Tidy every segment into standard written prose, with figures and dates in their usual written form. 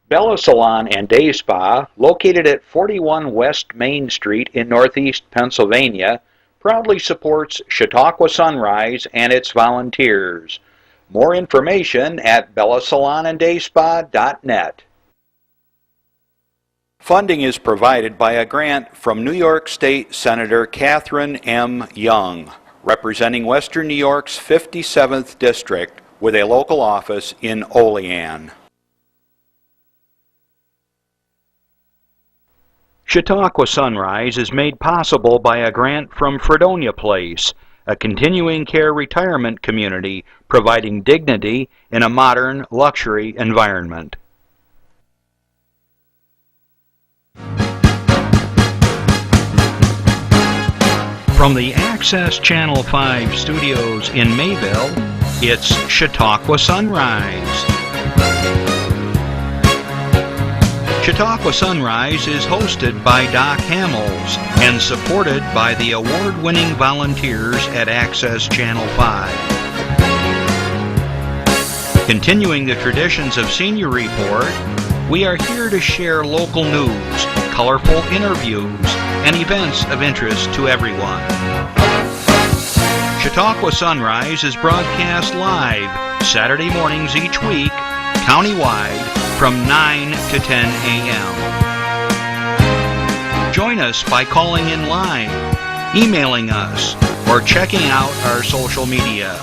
Bella Salon and Day Spa, located at 41 West Main Street in Northeast Pennsylvania, proudly supports Chautauqua Sunrise and its volunteers. More information at bellasalonanddayspa.net. Funding is provided by a grant from New York State Senator Catherine M. Young, representing Western New York's 57th District with a local office in Olean. Chautauqua Sunrise is made possible by a grant from Fredonia Place, a continuing care retirement community providing dignity in a modern luxury environment. From the Access Channel 5 studios in Mayville, it's Chautauqua Sunrise. Chautauqua Sunrise is hosted by Doc Hamels and supported by the award-winning volunteers at Access Channel 5. Continuing the traditions of Senior Report, we are here to share local news, colorful interviews, and events of interest to everyone. Chautauqua Sunrise is broadcast live Saturday mornings each week, countywide, from 9 to 10 a.m. Join us by calling in live, emailing us, or checking out our social media.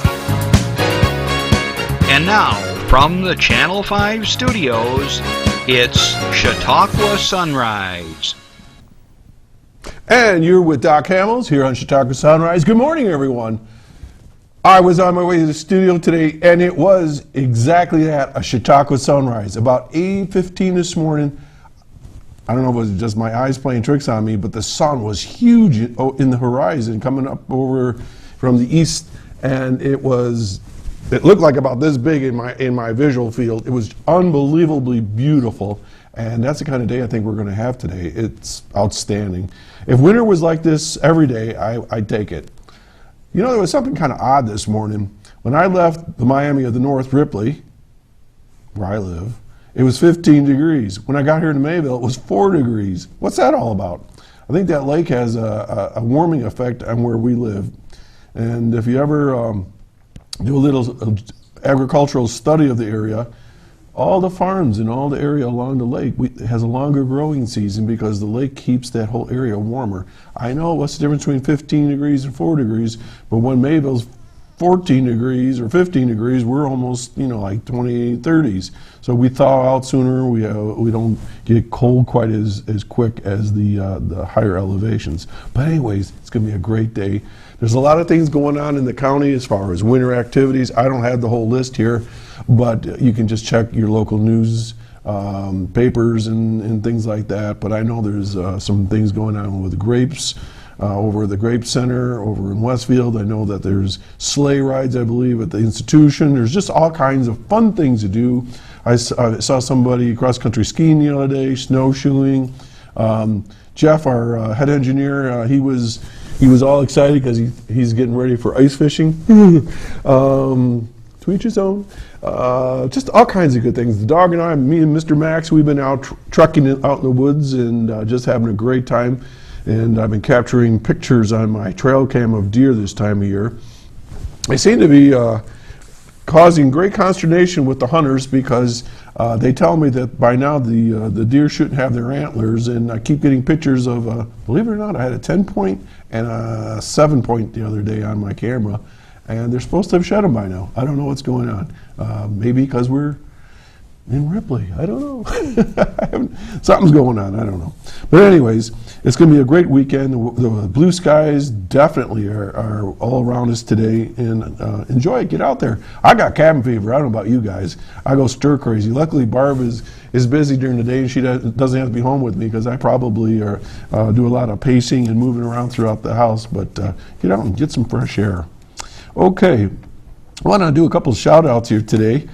And now, from the Channel 5 studios, it's Chautauqua Sunrise. And you're with Doc Hamels here on Chautauqua Sunrise. Good morning, everyone. I was on my way to the studio today, and it was exactly that, a Chautauqua Sunrise. About 8:15 this morning, I don't know if it was just my eyes playing tricks on me, but the sun was huge in the horizon coming up over from the east, and it looked like about this big in my visual field. It was unbelievably beautiful, and that's the kind of day I think we're going to have today. It's outstanding. If winter was like this every day, I'd take it. You know, there was something kind of odd this morning. When I left the Miami of the North, Ripley, where I live, it was 15 degrees. When I got here to Mayville, it was 4 degrees. What's that all about? I think that lake has a warming effect on where we live. And if you ever do a little agricultural study of the area, all the farms in all the area along the lake has a longer growing season because the lake keeps that whole area warmer. I know what's the difference between 15 degrees and 4 degrees, but when Mayville's 14 degrees or 15 degrees, we're almost, like 20, 30s. So we thaw out sooner. We don't get cold quite as quick as the higher elevations. But anyways, it's going to be a great day. There's a lot of things going on in the county as far as winter activities. I don't have the whole list here, but you can just check your local news papers and things like that. But I know there's some things going on with the grapes over at the Grape Center over in Westfield. I know that there's sleigh rides, I believe, at the institution. There's just all kinds of fun things to do. I saw somebody cross-country skiing the other day, snowshoeing. Jeff, our head engineer, he was all excited because he's getting ready for ice fishing. To each his own. Just all kinds of good things. The dog and I, me and Mr. Max, we've been out trucking out in the woods and just having a great time. And I've been capturing pictures on my trail cam of deer this time of year. They seem to be causing great consternation with the hunters because they tell me that by now the deer shouldn't have their antlers, and I keep getting pictures of, believe it or not, I had a 10-point and a 7-point the other day on my camera, and they're supposed to have shed them by now. I don't know what's going on. Maybe because we're in Ripley. I don't know. Something's going on. I don't know. But anyways, it's going to be a great weekend. The blue skies definitely are all around us today, and enjoy it. Get out there. I got cabin fever. I don't know about you guys. I go stir crazy. Luckily, Barb is busy during the day, and she doesn't have to be home with me because I probably do a lot of pacing and moving around throughout the house. But get out and get some fresh air. Okay. I want to do a couple of shout outs here today.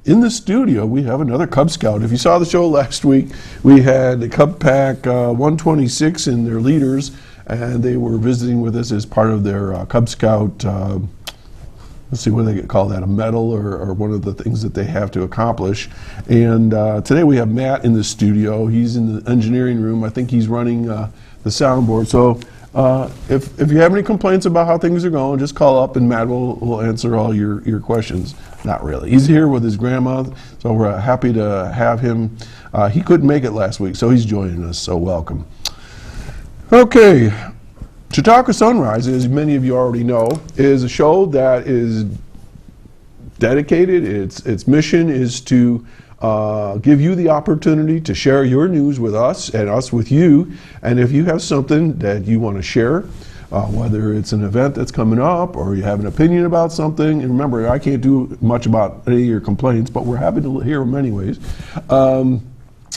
In the studio, we have another Cub Scout. If you saw the show last week, we had the Cub Pack 126 and their leaders, and they were visiting with us as part of their Cub Scout let's see what they call that, a medal or one of the things that they have to accomplish. And today we have Matt in the studio. He's in the engineering room. I think he's running the soundboard. So if you have any complaints about how things are going, just call up and Matt will answer all your questions. Not really. He's here with his grandma, so we're happy to have him. He couldn't make it last week, so he's joining us, so welcome. Okay, Chautauqua Sunrise, as many of you already know, is a show that is dedicated. Its mission is to give you the opportunity to share your news with us and us with you. And if you have something that you want to share, whether it's an event that's coming up or you have an opinion about something, and remember, I can't do much about any of your complaints, but we're happy to hear them anyways.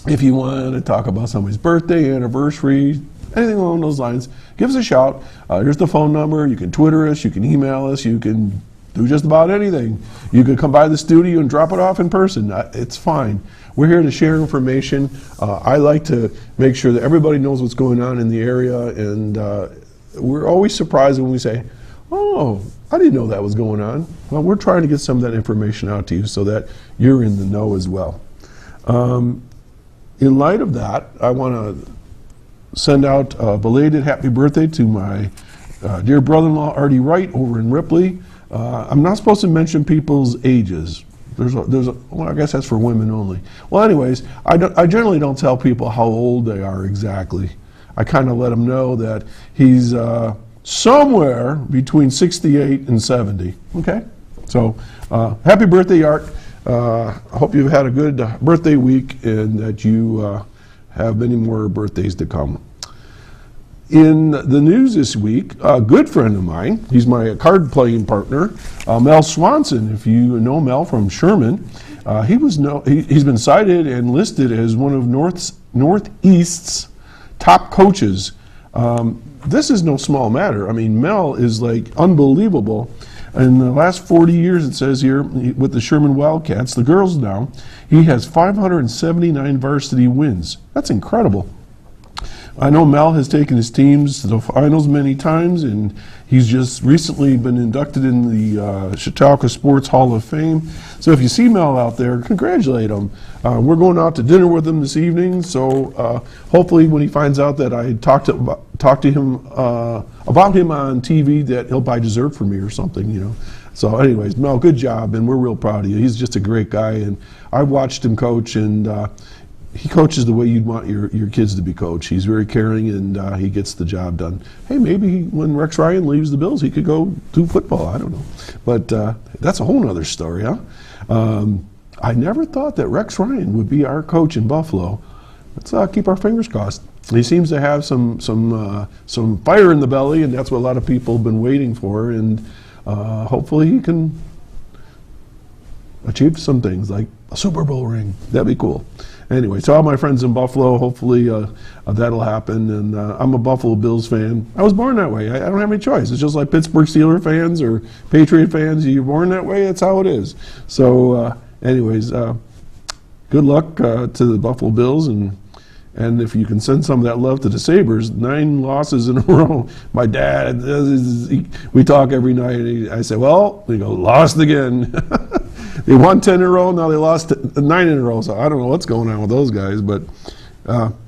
If you want to talk about somebody's birthday, anniversary, anything along those lines, give us a shout. Here's the phone number. You can Twitter us, you can email us, you can do just about anything. You can come by the studio and drop it off in person. It's fine. We're here to share information. I like to make sure that everybody knows what's going on in the area, and we're always surprised when we say, oh, I didn't know that was going on. Well, we're trying to get some of that information out to you so that you're in the know as well. In light of that, I want to send out a belated happy birthday to my dear brother-in-law, Artie Wright, over in Ripley. I'm not supposed to mention people's ages. Well, I guess that's for women only. Well, anyways, I generally don't tell people how old they are exactly. I kind of let them know that he's somewhere between 68 and 70. Okay? So, happy birthday, Art. I hope you've had a good birthday week and that you have many more birthdays to come. In the news this week, a good friend of mine, he's my card playing partner, Mel Swanson. If you know Mel from Sherman, he's been cited and listed as one of Northeast's top coaches. This is no small matter. I mean, Mel is like unbelievable. In the last 40 years, it says here, with the Sherman Wildcats, the girls now, he has 579 varsity wins. That's incredible. I know Mel has taken his teams to the finals many times, and he's just recently been inducted in the Chautauqua Sports Hall of Fame. So if you see Mel out there, congratulate him. We're going out to dinner with him this evening, so hopefully when he finds out that I talked to him about him on TV, that he'll buy dessert for me or something, you know. So anyways, Mel, good job, and we're real proud of you. He's just a great guy, and I've watched him coach, and he coaches the way you'd want your kids to be coached. He's very caring, and he gets the job done. Hey, maybe when Rex Ryan leaves the Bills, he could go do football. I don't know. But that's a whole other story, huh? I never thought that Rex Ryan would be our coach in Buffalo. Let's keep our fingers crossed. He seems to have some fire in the belly, and that's what a lot of people have been waiting for. And hopefully he can achieve some things like a Super Bowl ring. That'd be cool. Anyway, to all my friends in Buffalo, hopefully that'll happen. And I'm a Buffalo Bills fan. I was born that way. I don't have any choice. It's just like Pittsburgh Steelers fans or Patriot fans. You're born that way, that's how it is. So anyways, good luck to the Buffalo Bills. And if you can send some of that love to the Sabres, 9 losses in a row. My dad, we talk every night. And I say, well, they go, lost again. They won 10 in a row, now they lost 9 in a row. So I don't know what's going on with those guys, but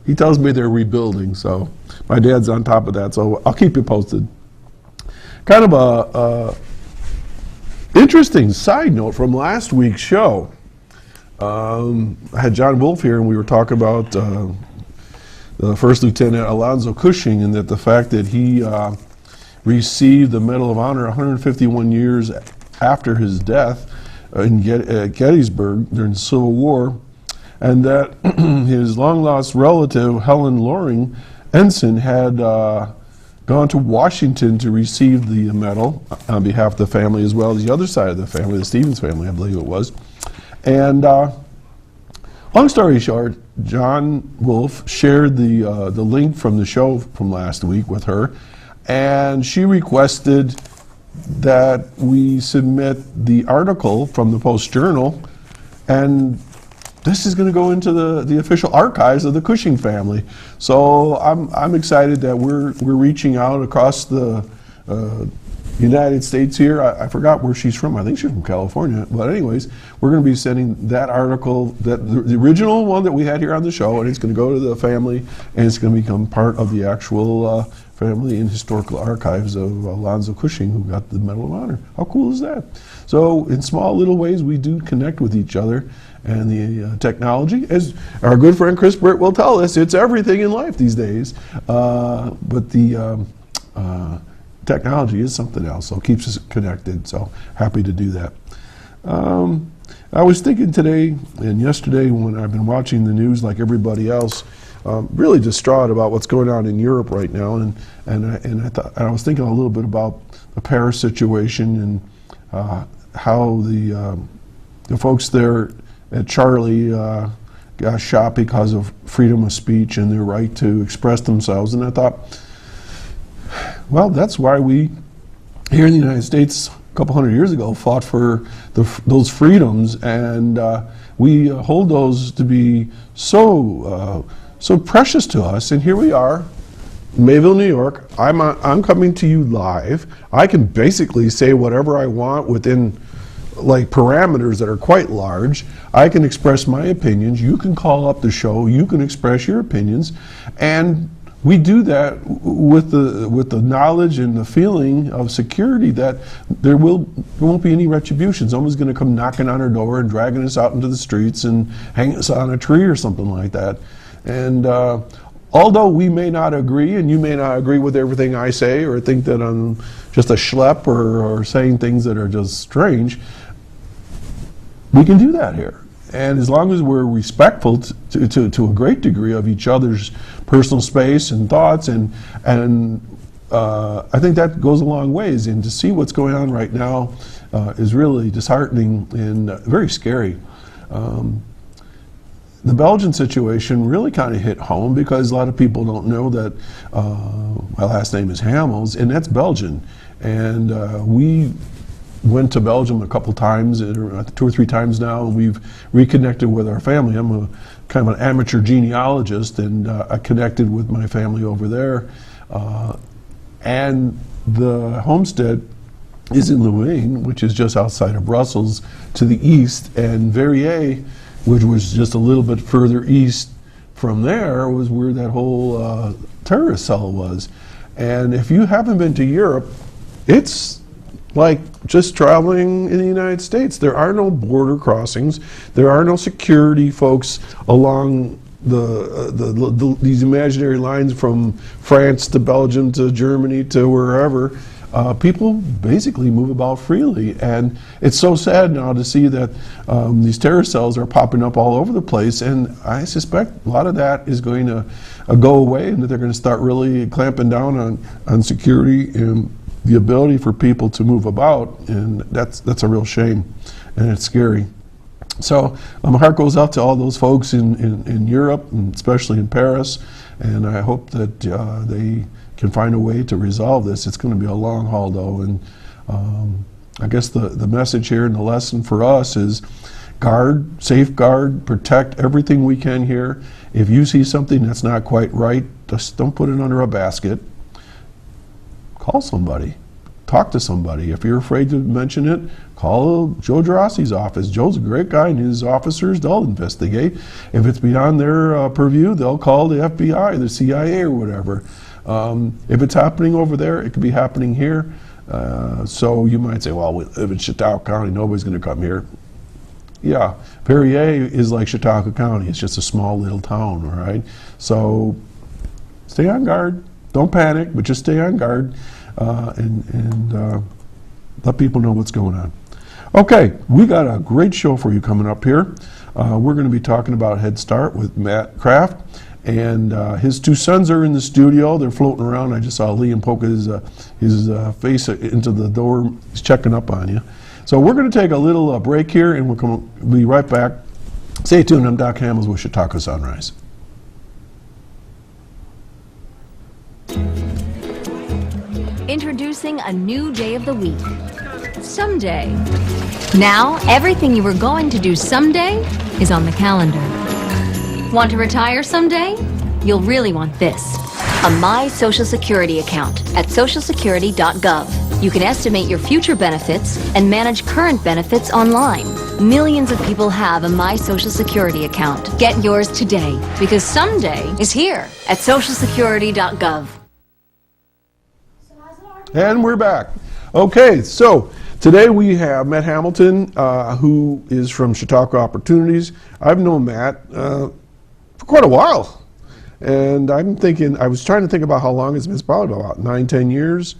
he tells me they're rebuilding. So my dad's on top of that, so I'll keep you posted. Kind of a interesting side note from last week's show. I had John Wolf here, and we were talking about the First Lieutenant Alonzo Cushing, and that the fact that he received the Medal of Honor 151 years after his death in Gettysburg during the Civil War, and that his long-lost relative, Helen Loring Ensign, had gone to Washington to receive the medal on behalf of the family, as well as the other side of the family, the Stevens family, I believe it was. And long story short, John Wolf shared the link from the show from last week with her, and she requested that we submit the article from the Post-Journal, and this is going to go into the official archives of the Cushing family. So I'm excited that we're reaching out across the United States here. I forgot where she's from. I think she's from California. But anyways, we're going to be sending that article, the original one that we had here on the show, and it's going to go to the family, and it's going to become part of the actual family and historical archives of Alonzo Cushing, who got the Medal of Honor. How cool is that? So in small little ways, we do connect with each other. And the technology, as our good friend Chris Britt will tell us, it's everything in life these days. But the technology is something else, so it keeps us connected. So happy to do that. I was thinking today and yesterday when I've been watching the news like everybody else, really distraught about what's going on in Europe right now, and I was thinking a little bit about the Paris situation and how the folks there at Charlie got shot because of freedom of speech and their right to express themselves. And I thought, well, that's why we here in the United States a couple hundred years ago fought for those freedoms, and we hold those to be so precious to us. And here we are, Mayville, New York. I'm coming to you live. I can basically say whatever I want within like parameters that are quite large. I can express my opinions. You can call up the show. You can express your opinions, and we do that with the knowledge and the feeling of security that there won't be any retribution. Someone's going to come knocking on our door and dragging us out into the streets and hang us on a tree or something like that. And although we may not agree, and you may not agree with everything I say, or think that I'm just a schlep or saying things that are just strange, we can do that here. And as long as we're respectful to a great degree of each other's personal space and thoughts, and I think that goes a long ways. And to see what's going on right now is really disheartening and very scary. The Belgian situation really kind of hit home because a lot of people don't know that my last name is Hamels, and that's Belgian. And we went to Belgium a couple times, 2 or 3 times now, and we've reconnected with our family. I'm a kind of an amateur genealogist, and I connected with my family over there. And the homestead is in Louvain, which is just outside of Brussels to the east, and Verrières, which was just a little bit further east from there, was where that whole terrorist cell was. And if you haven't been to Europe, it's like just traveling in the United States. There are no border crossings. There are no security folks along these imaginary lines from France to Belgium to Germany to wherever. People basically move about freely, and it's so sad now to see that these terror cells are popping up all over the place, and I suspect a lot of that is going to go away, and that they're going to start really clamping down on security and the ability for people to move about, and that's a real shame, and it's scary. So my heart goes out to all those folks in Europe, and especially in Paris, and I hope that they can find a way to resolve this. It's going to be a long haul though, and I guess the message here and the lesson for us is guard, safeguard, protect everything we can here. If you see something that's not quite right, just don't put it under a basket. Call somebody, talk to somebody. If you're afraid to mention it, call Joe Gerassi's office. Joe's a great guy, and his officers, they'll investigate. If it's beyond their purview, they'll call the FBI, the CIA, or whatever. If it's happening over there, it could be happening here. So you might say, well, we live in Chautauqua County, nobody's going to come here. Yeah, Verrières is like Chautauqua County. It's just a small little town, all right? So stay on guard. Don't panic, but just stay on guard and let people know what's going on. Okay, we got a great show for you coming up here. We're going to be talking about Head Start with Matt Kraft, and his 2 sons are in the studio. They're floating around. I just saw Liam poke his face into the door. He's checking up on you. So we're going to take a little break here, and we'll be right back. Stay tuned. I'm Doc Hamels with Chautauqua Sunrise. Introducing a new day of the week. Someday. Now, everything you were going to do someday is on the calendar. Want to retire someday? You'll really want this. A My Social Security account at socialsecurity.gov. You can estimate your future benefits and manage current benefits online. Millions of people have a My Social Security account. Get yours today, because someday is here at socialsecurity.gov. And we're back. Okay, so today we have Matt Hamilton, who is from Chautauqua Opportunities. I've known Matt for quite a while. And I was trying to think about how long it's been. It's probably about 9-10 years,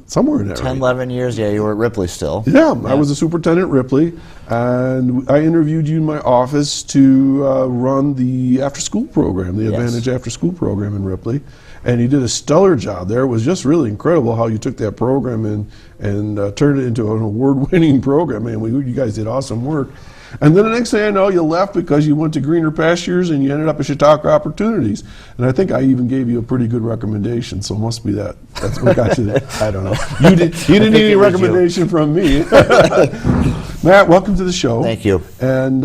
somewhere in there. 10, 11 years, yeah, you were at Ripley still. Yeah, I was a superintendent at Ripley, and I interviewed you in my office to run the after-school program, the Advantage after-school program in Ripley. And you did a stellar job there. It was just really incredible how you took that program and turned it into an award-winning program. Man, you guys did awesome work. And then the next thing I know, you left because you went to greener pastures and you ended up at Chautauqua Opportunities. And I think I even gave you a pretty good recommendation, so it must be that. That's what got you there. I don't know. You didn't need any recommendation from me. Matt, welcome to the show. Thank you. And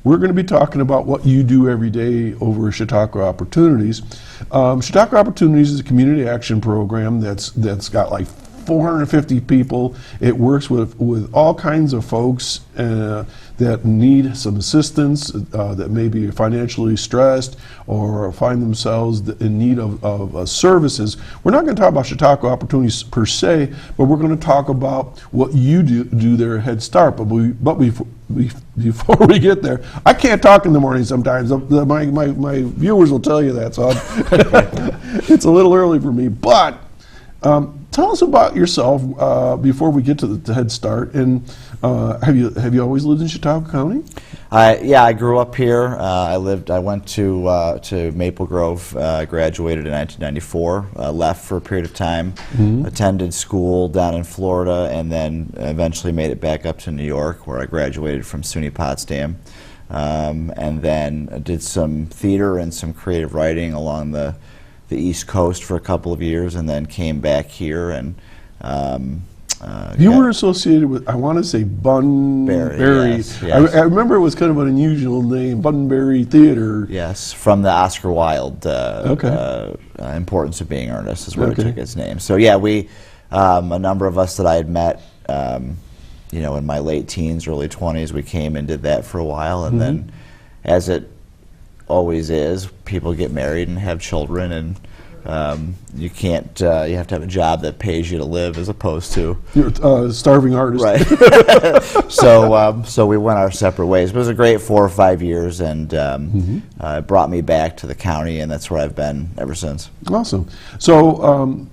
we're going to be talking about what you do every day over at Chautauqua Opportunities. Chautauqua Opportunities is a community action program that's got like 450 people. It works with all kinds of folks that need some assistance, that may be financially stressed or find themselves in need of services. We're not going to talk about Chautauqua Opportunities per se, but we're going to talk about what you do there at Head Start. But before we get there, I can't talk in the morning sometimes. My viewers will tell you that, so it's a little early for me. But tell us about yourself before we get to the Head Start. And have you always lived in Chautauqua County? Yeah, I grew up here. I went to Maple Grove, graduated in 1994, left for a period of time, attended school down in Florida, and then eventually made it back up to New York, where I graduated from SUNY Potsdam, and then did some theater and some creative writing along the East Coast for a couple of years, and then came back here. And you were associated with, I want to say, Bunbury. Yes, yes. I remember it was kind of an unusual name, Bunbury Theater. Yes, from the Oscar Wilde Importance of Being Earnest is where it took its name. So yeah, we, a number of us that I had met, in my late teens, early 20s, we came and did that for a while, and then, as it always is, people get married and have children, and you can't. You have to have a job that pays you to live, as opposed to You're a starving artist. Right. So we went our separate ways. But it was a great 4 or 5 years, and it brought me back to the county, and that's where I've been ever since. Awesome. So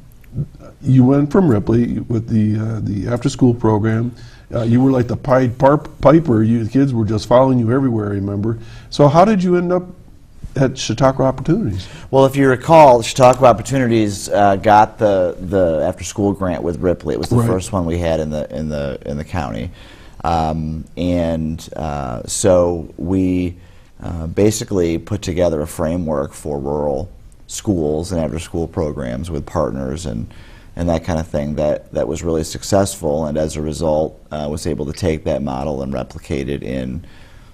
you went from Ripley with the after-school program. You were like the Pied Piper. The kids were just following you everywhere, I remember. So how did you end up at Chautauqua Opportunities? Well, if you recall, Chautauqua Opportunities got the after-school grant with Ripley. It was the first one we had in the county, so we basically put together a framework for rural schools and after-school programs with partners and that kind of thing that was really successful, and as a result was able to take that model and replicate it in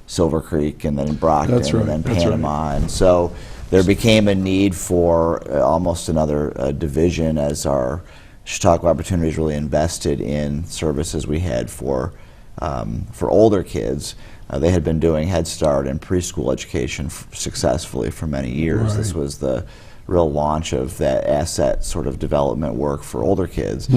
Silver Creek, and then in Brockton, and then Panama. And so there became a need for almost another division, as our Chautauqua Opportunities really invested in services we had for older kids. They had been doing Head Start and preschool education successfully for many years. This was the real launch of that asset sort of development work for older kids,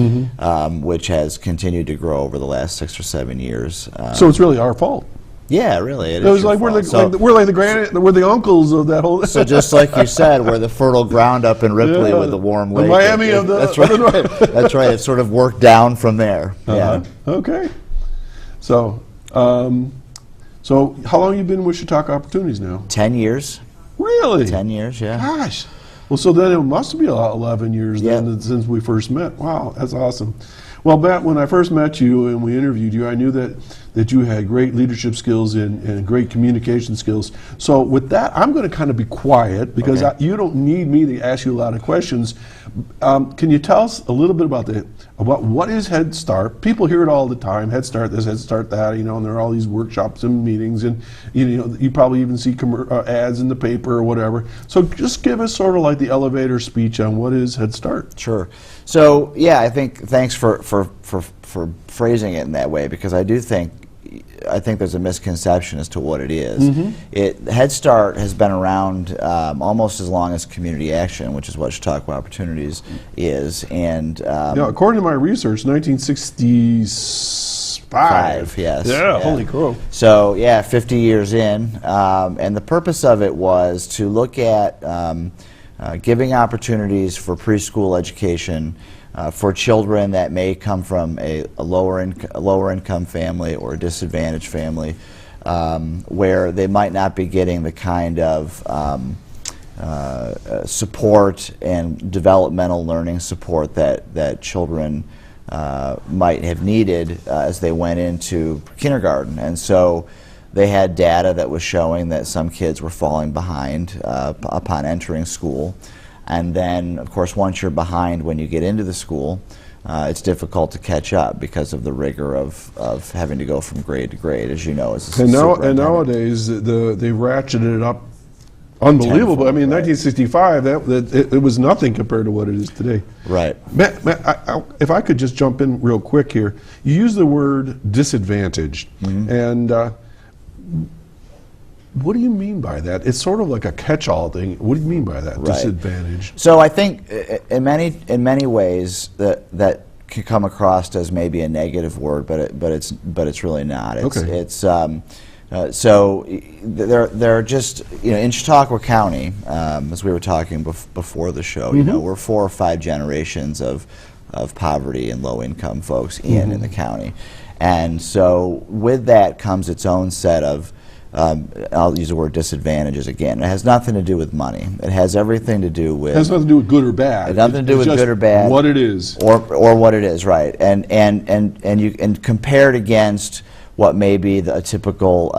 which has continued to grow over the last 6 or 7 years. So it's really our fault. Yeah, really. It was like we're the uncles of that whole. So just like you said, we're the fertile ground up in Ripley with the warm lake. The Miami of the. That's right. That's right. It sort of worked down from there. Yeah. Okay. So, so how long have you been with Chautauqua Opportunities now? 10 years. Really? 10 years. Yeah. Gosh. Well, so then it must be about 11 years then since we first met. Wow, that's awesome. Well, Matt, when I first met you and we interviewed you, I knew that that you had great leadership skills and great communication skills. So with that, I'm going to kind of be quiet because Okay. you don't need me to ask you a lot of questions. Can you tell us a little bit about what is Head Start? People hear it all the time, Head Start this, Head Start that, you know, and there are all these workshops and meetings, and you know, you probably even see ads in the paper or whatever. So just give us sort of like the elevator speech on what is Head Start. Sure. So yeah, I think thanks for phrasing it in that way, because I think there's a misconception as to what it is. Head Start has been around almost as long as Community Action, which is what Chautauqua Opportunities is, and Yeah, according to my research, 1965. yes. Yeah, holy crow. So yeah, 50 years in, and the purpose of it was to look at giving opportunities for preschool education for children that may come from a lower income family or a disadvantaged family, where they might not be getting the kind of support and developmental learning support that children might have needed as they went into kindergarten. And so they had data that was showing that some kids were falling behind upon entering school. And then, of course, once you're behind when you get into the school, it's difficult to catch up because of the rigor of having to go from grade to grade, as you know. As a And superintendent. nowadays, they ratcheted it up unbelievable. I mean, in Right. 1965, it was nothing compared to what it is today. Right. Matt, if I could just jump in real quick here, you use the word disadvantaged, and what do you mean by that? It's sort of like a catch-all thing. What do you mean by that, Right. disadvantage? So I think in many ways that can come across as maybe a negative word, but it's really not. Okay. So there are just, you know, in Chautauqua County, as we were talking before the show, you know, we're 4 or 5 generations of poverty and low income folks in the county, and so with that comes its own set of I'll use the word disadvantages again. It has nothing to do with money. It has everything to do with. It has nothing to do with good or bad. It has nothing to do It's with just good or bad. What it is. Or what it is, right? And compared against what may be the typical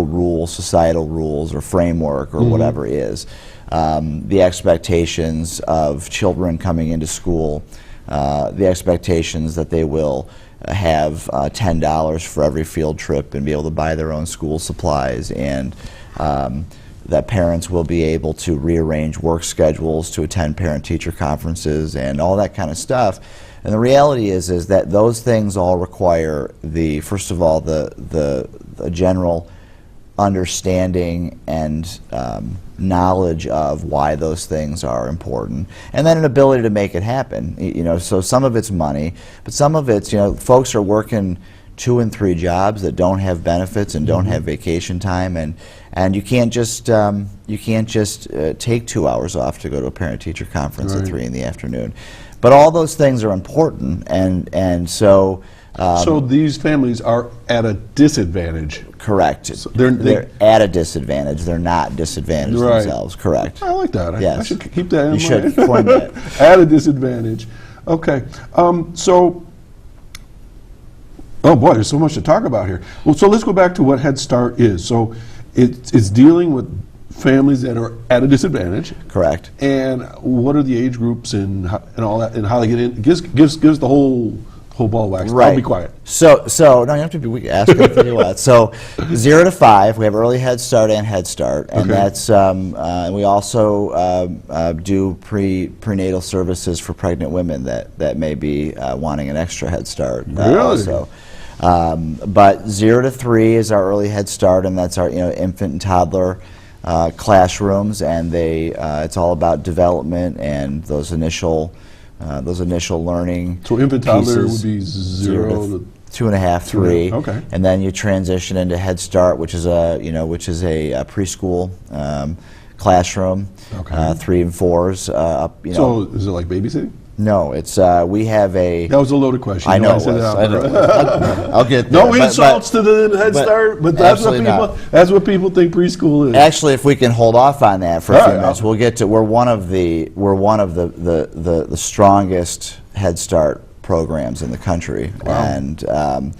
rules, societal rules or framework or whatever is. The expectations of children coming into school, the expectations that they will have $10 for every field trip and be able to buy their own school supplies, and that parents will be able to rearrange work schedules to attend parent-teacher conferences and all that kind of stuff. And the reality is that those things all require first of all the general understanding and knowledge of why those things are important, and then an ability to make it happen. You know, so some of it's money, but some of it's, you know, folks are working 2 and 3 jobs that don't have benefits and don't have vacation time, and you can't just take 2 hours off to go to a parent-teacher conference at 3 in the afternoon. But all those things are important, and so. So these families are at a disadvantage. Correct. So they're at a disadvantage. They're not disadvantaged themselves. Correct. I like that. Yes. I should keep that in mind. You should coin that. At a disadvantage. Okay. So, oh boy, there's so much to talk about here. Well, so let's go back to what Head Start is. So it's dealing with families that are at a disadvantage. Correct. And what are the age groups and all that, and how they get in? Gives the whole ball wax. Right. I'll be quiet. So no, you have to be ask anything you want. So 0 to 5, we have early Head Start and Head Start, and that's we also do prenatal services for pregnant women that may be wanting an extra Head Start. Really? Also. But 0 to 3 is our early Head Start, and that's our infant and toddler classrooms, and it's all about development and those initial learning. So infant toddler pieces, would be 0 to 2.5, 3. Okay. And then you transition into Head Start, which is a preschool classroom. Okay. 3 and 4s. So is it like babysitting? No, it's we have a. That was a loaded question. I know. said it out I there. know. I'll get there. No insults to the Head Start, but that's what people think preschool is. Actually, if we can hold off on that for a All few right, minutes, we'll get to. We're one of the strongest Head Start programs in the country, Wow. and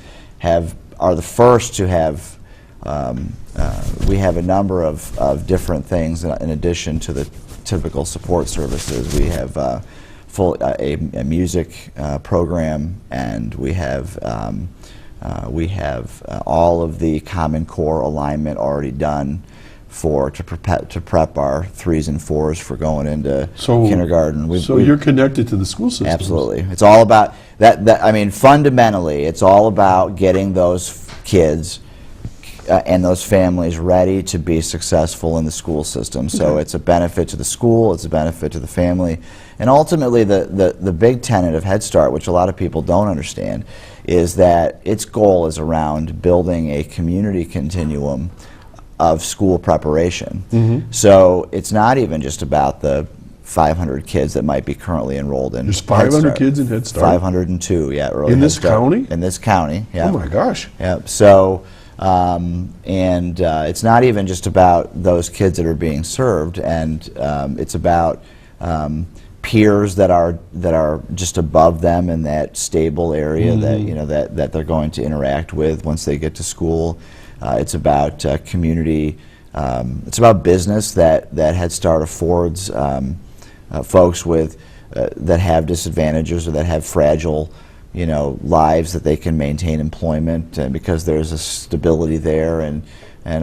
are the first to have. We have a number of different things in addition to the typical support services. We have a music program, and we have all of the Common Core alignment already done to prep our 3s and 4s for going into kindergarten. You're connected to the school system. Absolutely. It's all about that. I mean, fundamentally, it's all about getting those kids and those families ready to be successful in the school system. So it's a benefit to the school, it's a benefit to the family, and ultimately the big tenet of Head Start, which a lot of people don't understand, is that its goal is around building a community continuum of school preparation. So it's not even just about the 500 kids that might be currly enrolled in. There's 500 kids in Head Start? 502, yeah. Early in Head this Start. county? In this county, yeah. Oh my gosh. Yeah. So, it's not even just about those kids that are being served, and it's about peers that are just above them in that stable area that they're going to interact with once they get to school. It's about community. It's about business that Head Start affords folks with that have disadvantages or that have fragile, lives, that they can maintain employment, and because there's a stability there, and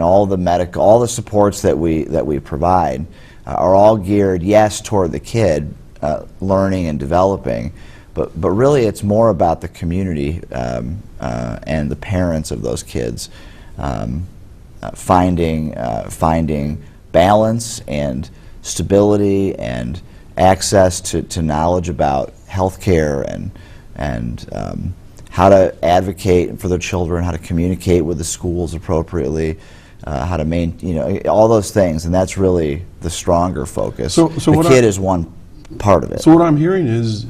all the supports that we provide are all geared, yes, toward the kid learning and developing, but really it's more about the community and the parents of those kids finding balance and stability and access to knowledge about healthcare and how to advocate for their children, how to communicate with the schools appropriately, how to maintain, all those things, and that's really the stronger focus. So the kid is one part of it. So what I'm hearing is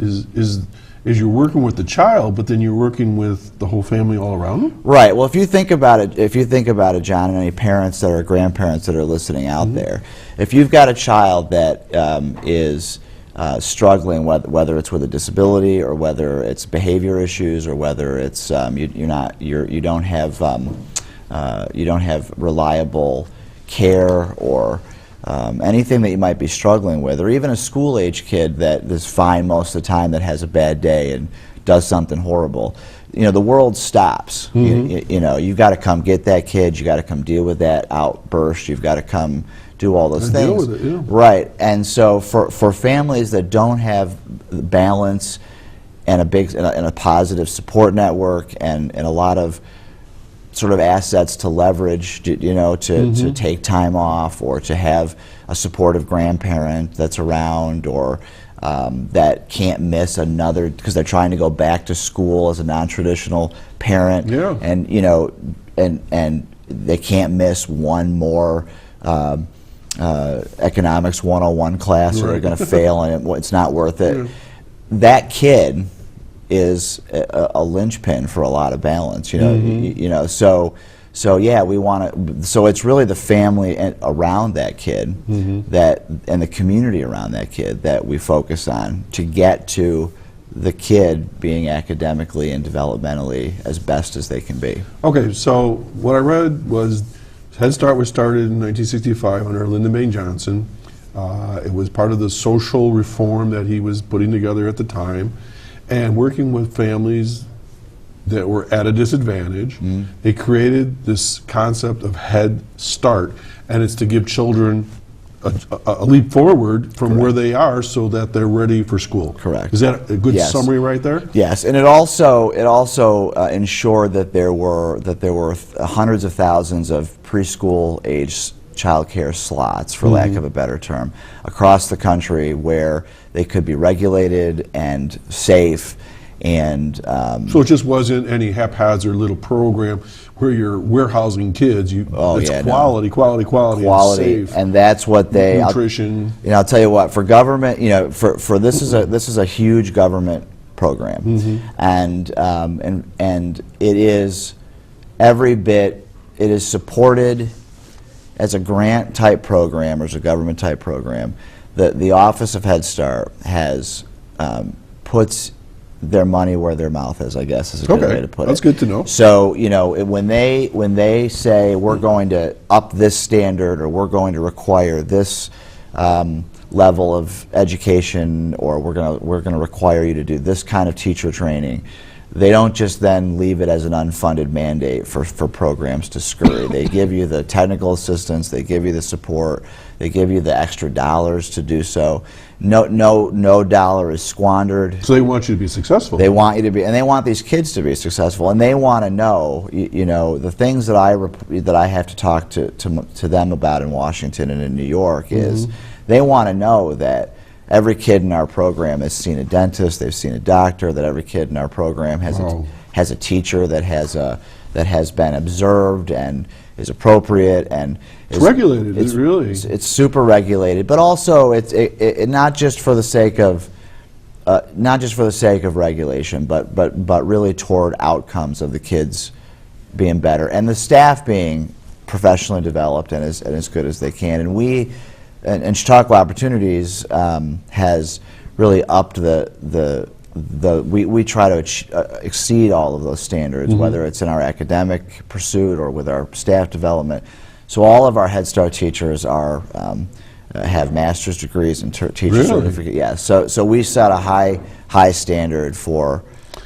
you're working with the child, but then you're working with the whole family all around them? Right. Well, if you think about it, John, and any parents that are grandparents that are listening out there, if you've got a child that is struggling, whether it's with a disability or whether it's behavior issues or whether it's you don't have reliable care or anything that you might be struggling with, or even a school-age kid that is fine most of the time that has a bad day and does something horrible, the world stops. You've got to come get that kid. You got to come deal with that outburst. You've got to come do all those things. Deal with it, yeah. Right. And so for families that don't have balance and a positive support network and a lot of sort of assets to leverage, to take time off, or to have a supportive grandparent that's around, or that can't miss another because they're trying to go back to school as a non-traditional parent, and and they can't miss one more economics 101 class, or they're going to fail, and it's not worth it. That kid is a linchpin for a lot of balance, So yeah, we want to. So it's really the family around that kid, and the community around that kid that we focus on to get to the kid being academically and developmentally as best as they can be. Okay, so what I read was Head Start was started in 1965 under Lyndon Baines Johnson. It was part of the social reform that he was putting together at the time, and working with families that were at a disadvantage. They created this concept of Head Start, and it's to give children a leap forward from where they are so that they're ready for school. Correct. Is that a good summary right there? Yes, and it also ensured that there were hundreds of thousands of preschool age child care slots, for lack of a better term, across the country where they could be regulated and safe. And so it just wasn't any haphazard little program where you're warehousing kids. It's quality, safe, and that's what they nutrition. I'll tell you what, for government, for this is a huge government program, and it is every bit. It is supported as a grant type program or as a government type program. The Office of Head Start has puts their money where their mouth is, I guess, is a good way to put it. That's good to know. So, when they say we're going to up this standard or we're going to require this level of education or we're going to require you to do this kind of teacher training, they don't just then leave it as an unfunded mandate for programs to scurry. They give you the technical assistance, they give you the support, they give you the extra dollars to do so. No dollar is squandered. So they want you to be successful. They want you to be, and they want these kids to be successful, and they want to know, the things that I have to talk to them about in Washington and in New York is they want to know that every kid in our program has seen a dentist, they've seen a doctor, that every kid in our program has a teacher that has been observed and is appropriate and it's regulated. It's super regulated, but also it's not just for the sake of regulation, but really toward outcomes of the kids being better and the staff being professionally developed and as good as they can. And Chautauqua Opportunities has really upped we try to exceed all of those standards, whether it's in our academic pursuit or with our staff development. So all of our Head Start teachers have master's degrees and teacher certificate. Yeah. So we set a high standard for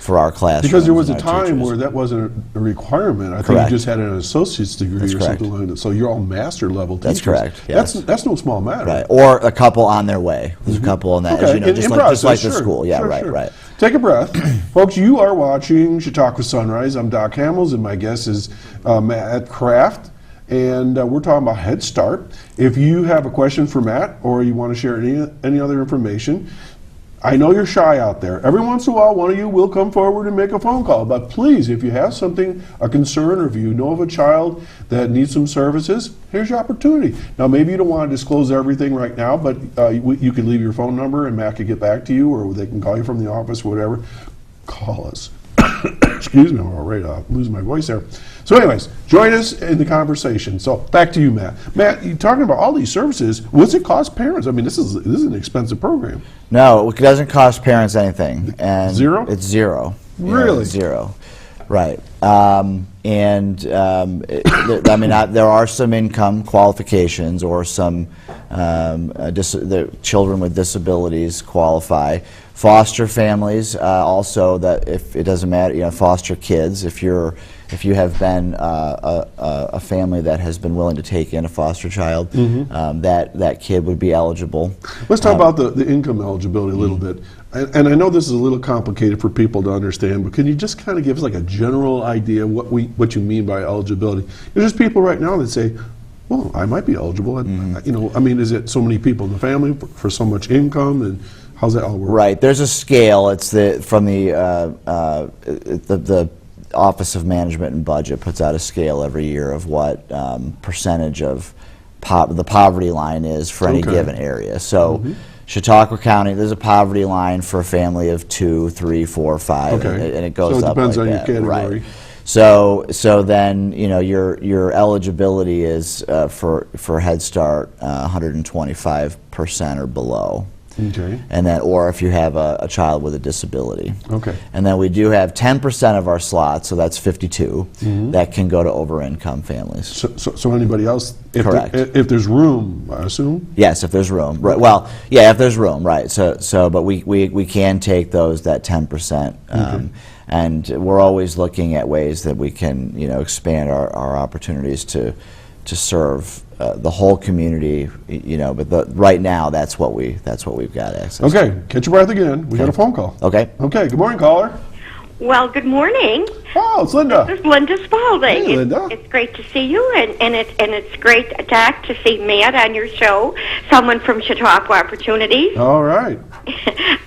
our classrooms. Because there was a time where that wasn't a requirement. I think you just had an associate's degree or something like that. So you're all master level teachers. That's correct. Yes. That's no small matter. Right. Or a couple on their way. There's a couple on that, just like the school. Yeah, right. Take a breath. Folks, you are watching Chautauqua Sunrise. I'm Doc Hamels, and my guest is Matt Kraft. And we're talking about Head Start. If you have a question for Matt or you want to share any other information, I know you're shy out there. Every once in a while, one of you will come forward and make a phone call. But please, if you have something, a concern, or if you know of a child that needs some services, here's your opportunity. Now, maybe you don't want to disclose everything right now, but you can leave your phone number and Matt can get back to you, or they can call you from the office, whatever. Call us. Excuse me, I'm already losing my voice there. So anyways, join us in the conversation. So back to you, Matt. Matt, you're talking about all these services. What's it cost parents? I mean, this is an expensive program. No, it doesn't cost parents anything. And zero? It's zero. Really? It's zero. Right. I mean, there are some income qualifications or some the children with disabilities qualify. Foster families also, that if it doesn't matter, foster kids. If you have been a family that has been willing to take in a foster child, that kid would be eligible. Let's talk about the income eligibility a little bit. And I know this is a little complicated for people to understand, but can you just kind of give us like a general idea what you mean by eligibility? There's just people right now that say, well, I might be eligible. I mean, is it so many people in the family for so much income, and how's that all work? Right. There's a scale. It's from the Office of Management and Budget puts out a scale every year of what percentage of the poverty line is for any given area. So Chautauqua County, there's a poverty line for a family of 2, 3, 4, 5, and it goes up like that. So it depends on your category. Right. So then your eligibility is for Head Start 125% or below. Okay. And then, or if you have a child with a disability. Okay. And then we do have 10% of our slots, so that's 52, that can go to over-income families. So anybody else? Correct. If there's room, I assume. Yes, if there's room. Right. Well, yeah, if there's room, right. But we can take those, that 10%. And we're always looking at ways that we can, expand our opportunities to serve the whole community, but right now that's what we've got access to. Okay, catch your breath again. We got a phone call. Okay. Okay, good morning, caller. Well, good morning. Oh, it's Linda. This is Linda Spalding. Hey, Linda. It's great to see you, and it's great, Doc, to see Matt on your show, someone from Chautauqua Opportunities. All right.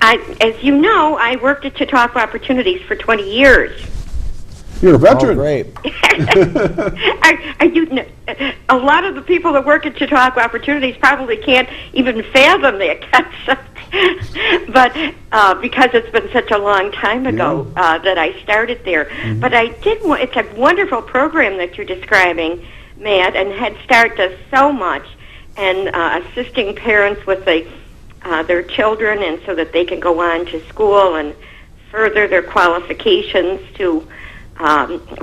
As you know, I worked at Chautauqua Opportunities for 20 years. You're a veteran. Oh, great. A lot of the people that work at Chautauqua Opportunities probably can't even fathom that concept. But because it's been such a long time ago that I started there. But I did. It's a wonderful program that you're describing, Matt, and Head Start does so much, and assisting parents with their children, and so that they can go on to school and further their qualifications to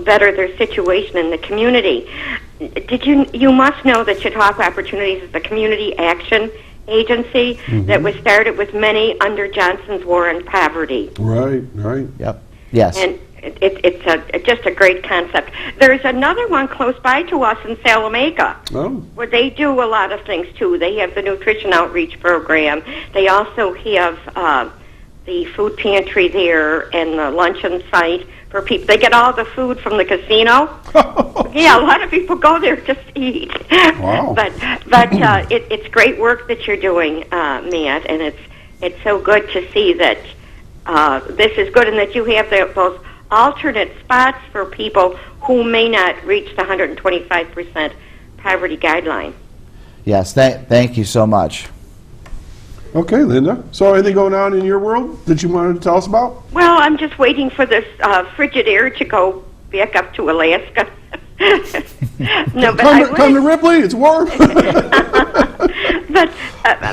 better their situation in the community. You must know that Chautauqua Opportunities is a community action agency that was started with many under Johnson's war on poverty. Right. Yep. Yes. And it's just a great concept. There's another one close by to us in Salamanca, where they do a lot of things too. They have the nutrition outreach program. They also have the food pantry there and the luncheon site for people. They get all the food from the casino. Yeah, a lot of people go there just to eat. Wow. But it's great work that you're doing, Matt, and it's so good to see that this is good and that you have those alternate spots for people who may not reach the 125% poverty guideline. Yes, thank you so much. Okay, Linda. So anything going on in your world that you wanted to tell us about? Well, I'm just waiting for this frigid air to go back up to Alaska. No, but come to Ripley, it's warm. But,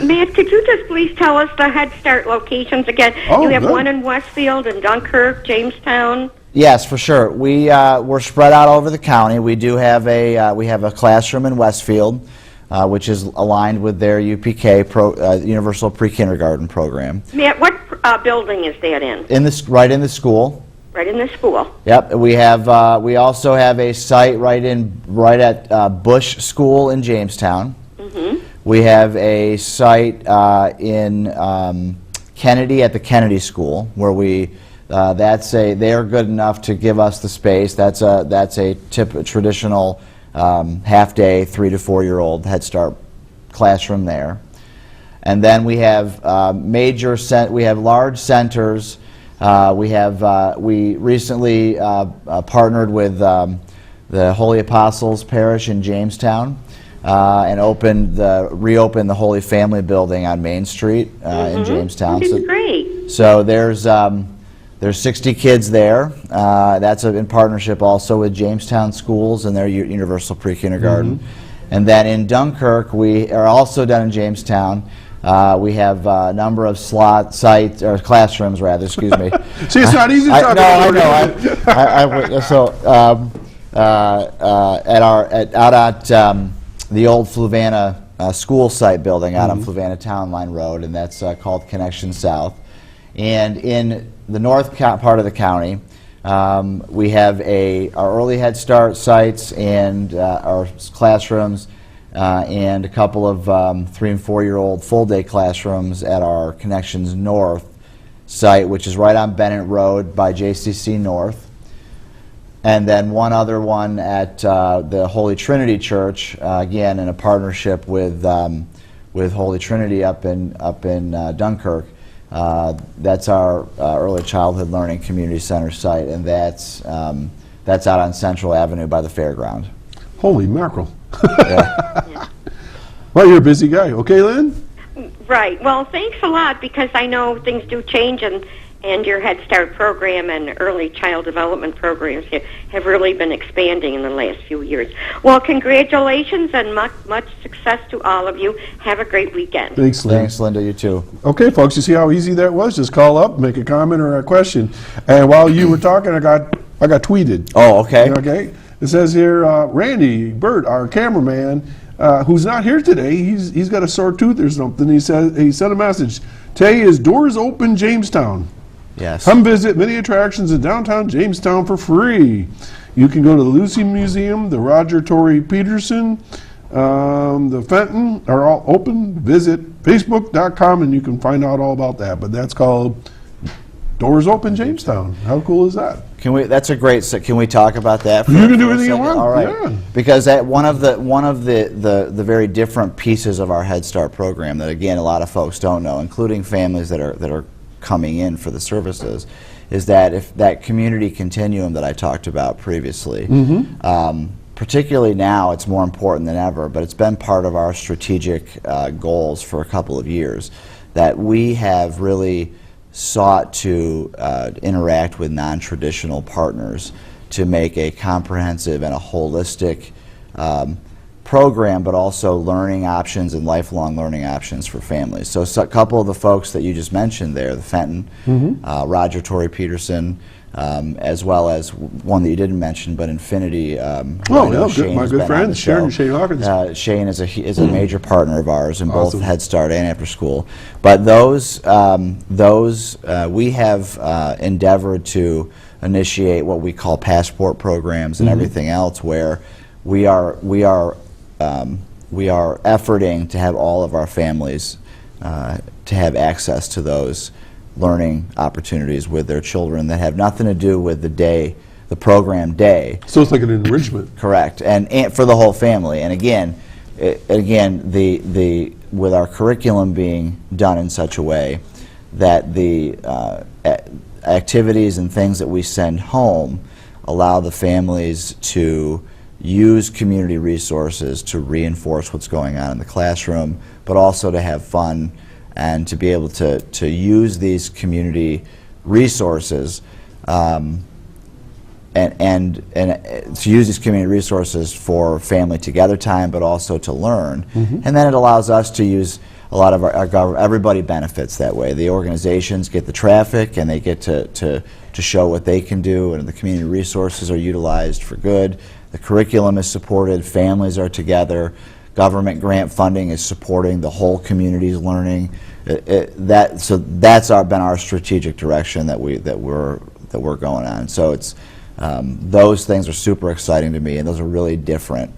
Matt, could you just please tell us the Head Start locations again? Oh, you have good. one in Westfield and Dunkirk, Jamestown. Yes, for sure. We're spread out over the county. We do have a classroom in Westfield, which is aligned with their UPK Universal Pre-Kindergarten program. Matt, what building is that in? Right in the school. Right in the school. Yep. We also have a site right at Bush School in Jamestown. We have a site in Kennedy at the Kennedy School where they are good enough to give us the space. That's a traditional half-day 3 to 4 year old Head Start classroom there. And then we have large centers. We recently partnered with the Holy Apostles Parish in Jamestown and reopened the Holy Family Building on Main Street in Jamestown. That's great. So there's 60 kids there. That's in partnership also with Jamestown Schools and their Universal Pre-Kindergarten. And then in Dunkirk, we are also done in Jamestown. We have a number of sites, or classrooms rather, excuse me. See, it's not easy to talk about. Out at the old Fluvanna school site building out on Fluvanna Town Line Road, and that's called Connection South. And in the north part of the county, we have our early Head Start sites and our classrooms and a couple of 3 and 4 year old full day classrooms at our Connections North site, which is right on Bennett Road by JCC North. And then one other one at the Holy Trinity Church, again in a partnership with Holy Trinity up in Dunkirk. That's our Early Childhood Learning Community Center site, and that's out on Central Avenue by the fairground. Holy mackerel. Yeah. Well, you're a busy guy. Okay, Lynn? Right. Well, thanks a lot, because I know things do change, and your Head Start program and early child development programs have really been expanding in the last few years. Well, congratulations and much success to all of you. Have a great weekend. Thanks, Lynn. Thanks, Linda. You too. Okay, folks, you see how easy that was? Just call up, make a comment or a question. And while you were talking, I got tweeted. Oh, okay. Okay. It says here, Randy Burt, our cameraman, who's not here today, he's got a sore tooth or something. He sent a message. Today is Doors Open Jamestown. Yes. Come visit many attractions in downtown Jamestown for free. You can go to the Lucy Museum, the Roger Torrey Peterson, the Fenton are all open. Visit facebook.com and you can find out all about that. But that's called Doors Open Jamestown. How cool is that? That's a great. Can we talk about that? You can do anything you want. All right. Yeah. Because one of the very different pieces of our Head Start program that again a lot of folks don't know, including families that are coming in for the services, is that if that community continuum that I talked about previously, particularly now it's more important than ever, but it's been part of our strategic goals for a couple of years, that we have really sought to interact with non-traditional partners to make a comprehensive and a holistic program, but also learning options and lifelong learning options for families. So, a couple of the folks that you just mentioned there, the Fenton, Roger Torrey Peterson, as well as one that you didn't mention, but Infinity. My good friends, Sharon and Shane Hawkins. Shane is a major partner of ours in both Head Start and after school. But those we have endeavored to initiate what we call passport programs and everything else, where we are efforting to have all of our families to have access to those learning opportunities with their children that have nothing to do with the program day. So it's like an enrichment. Correct, and for the whole family. And again, with our curriculum being done in such a way that the activities and things that we send home allow the families to use community resources to reinforce what's going on in the classroom, but also to have fun and to be able to use these community resources and to use these community resources for family together time, but also to learn. And then it allows us to use a lot of our everybody benefits that way. The organizations get the traffic and they get to show what they can do, and the community resources are utilized for good. The curriculum is supported, families are together, government grant funding is supporting the whole community's learning. So that's been our strategic direction that we're going on. So it's those things are super exciting to me, and those are really different.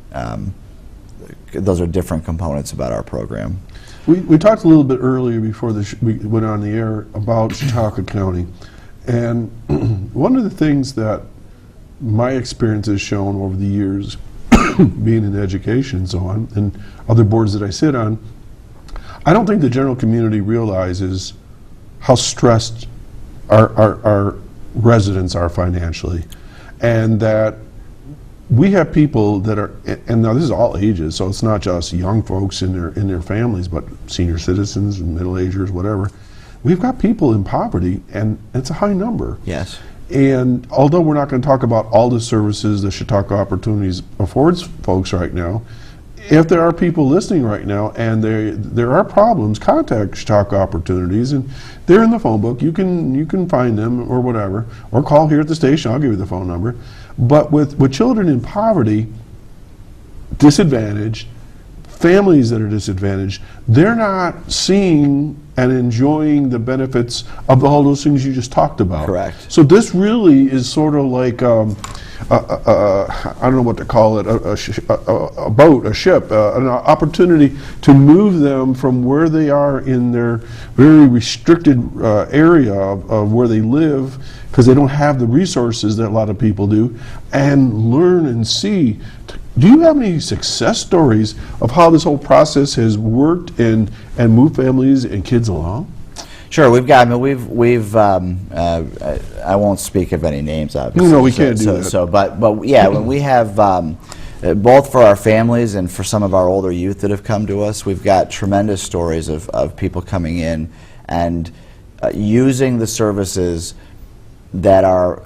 Those are different components about our program. We talked a little bit earlier before we went on the air about Chautauqua County, and one of the things that my experience has shown over the years, being in education and so on, and other boards that I sit on, I don't think the general community realizes how stressed our residents are financially, and that we have people that are, and now this is all ages, so it's not just young folks in their families, but senior citizens and middle-agers, whatever. We've got people in poverty, and it's a high number. Yes. And although we're not going to talk about all the services that Chautauqua Opportunities affords folks right now, if there are people listening right now and there are problems, contact Chautauqua Opportunities, and they're in the phone book. You can find them or whatever, or call here at the station. I'll give you the phone number. But with children in poverty, disadvantaged, families that are disadvantaged, they're not seeing and enjoying the benefits of all those things you just talked about. Correct. So this really is sort of like, I don't know what to call it, a boat, a ship, an opportunity to move them from where they are in their very restricted area of where they live, because they don't have the resources that a lot of people do, and learn and see. Do you have any success stories of how this whole process has worked and moved families and kids along? Sure, we've got. I mean, I won't speak of any names, obviously. No, we can't do that. But yeah, when we have both for our families and for some of our older youth that have come to us, we've got tremendous stories of people coming in and using the services that are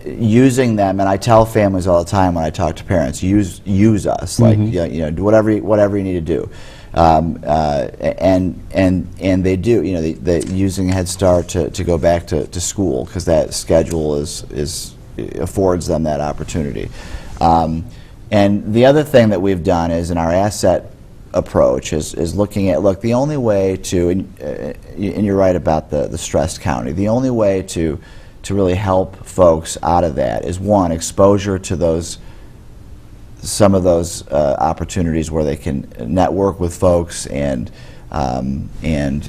using them. And I tell families all the time when I talk to parents, use us, like do whatever you need to do. And they do, they using Head Start to go back to school, because that schedule affords them that opportunity. And the other thing that we've done is in our asset approach is looking at, the only way to, and you're right about the stressed county, the only way to really help folks out of that is, one, exposure to some of those opportunities where they can network with folks and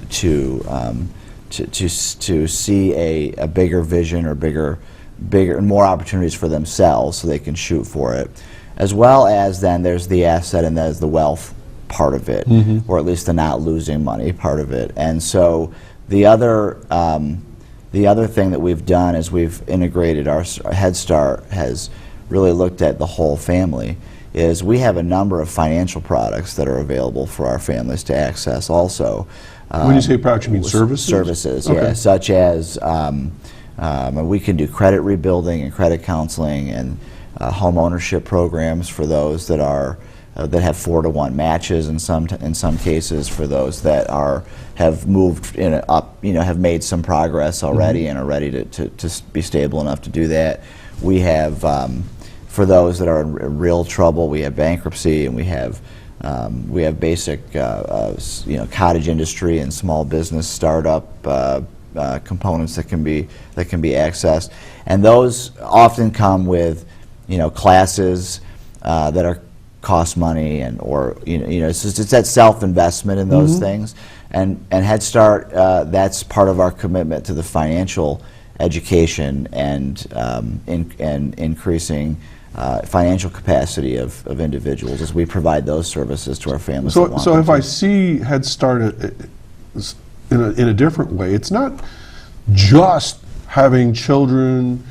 to see a bigger vision or bigger and more opportunities for themselves so they can shoot for it. As well as then there's the asset, and there's the wealth part of it, or at least the not losing money part of it. And so the other thing that we've done is we've integrated our Head Start has really looked at the whole family. Is we have a number of financial products that are available for our families to access also. When you say products, you mean services? Services, okay. Yeah, such as we can do credit rebuilding and credit counseling and home ownership programs for those that are that have 4-to-1 matches in some cases for those that have moved up, have made some progress already and are ready to be stable enough to do that. We have for those that are in real trouble, we have bankruptcy, and we have basic cottage industry and small business startup components that can be accessed, and those often come with classes that cost money, and it's that self-investment in those things, and Head Start, that's part of our commitment to the financial education and increasing financial capacity of individuals as we provide those services to our families. So if I see Head Start in a different way, it's not just having children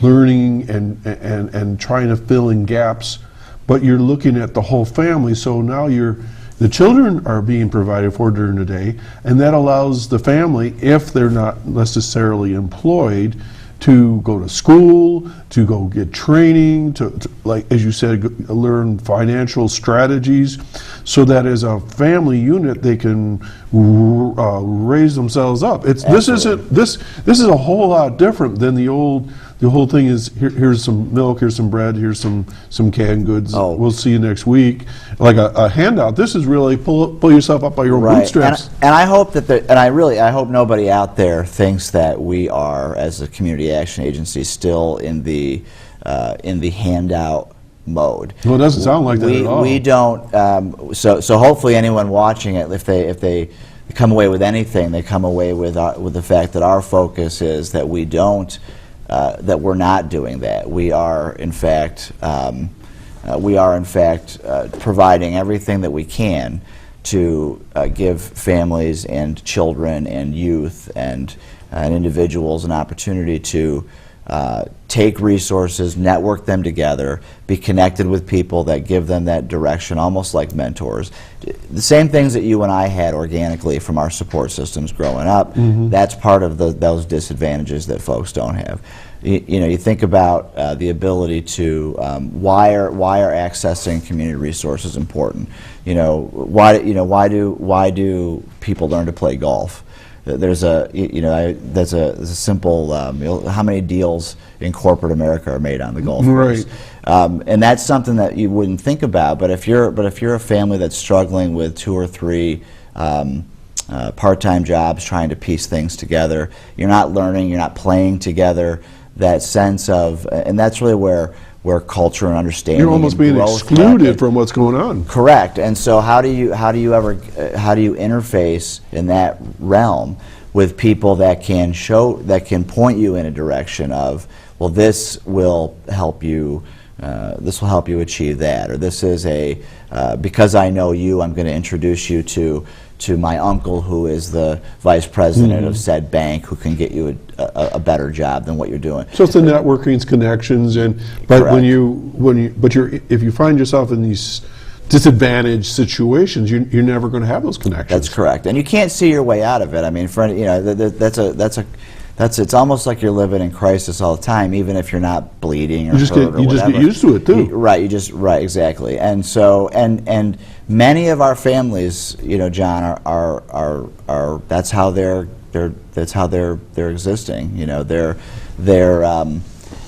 learning and trying to fill in gaps, but you're looking at the whole family. So now the children are being provided for during the day, and that allows the family, if they're not necessarily employed, to go to school, to go get training, to like as you said, learn financial strategies, so that as a family unit they can raise themselves up. This is a whole lot different than the whole thing is here's some milk, here's some bread, here's some canned goods. Oh. We'll see you next week. Like a handout. This is really pull yourself up by your own bootstraps. And I hope that I hope nobody out there thinks that we are, as a community action agency, still in the handout mode. Well, it doesn't sound like that at all. We don't. So hopefully anyone watching it, if they come away with anything, they come away with the fact that our focus is that we don't. That we're not doing that. We are, in fact, providing everything that we can to give families and children and youth and individuals an opportunity to take resources, network them together, be connected with people that give them that direction, almost like mentors. The same things that you and I had organically from our support systems growing up, that's part of those disadvantages that folks don't have. You think about the ability to why are accessing community resources important? Why do people learn to play golf? There's that's a simple how many deals in corporate America are made on the golf course, and that's something that you wouldn't think about. But if you're a family that's struggling with 2 or 3 part-time jobs, trying to piece things together, you're not learning, you're not playing together. That sense of, and that's really where culture and understanding. You're almost being excluded from what's going on. Correct. And so how do you interface in that realm with people that can point you in a direction of, well, this will help you achieve that, or this is because I know you, I'm going to introduce you to my uncle who is the vice president of said bank, who can get you a better job than what you're doing. So it's the networking, it's connections, but if you find yourself in these disadvantaged situations, you're never going to have those connections. That's correct, and you can't see your way out of it. I mean, it's almost like you're living in crisis all the time, even if you're not bleeding or just get used to it too. Right, exactly. And so and many of our families, John, are that's how they're existing. They're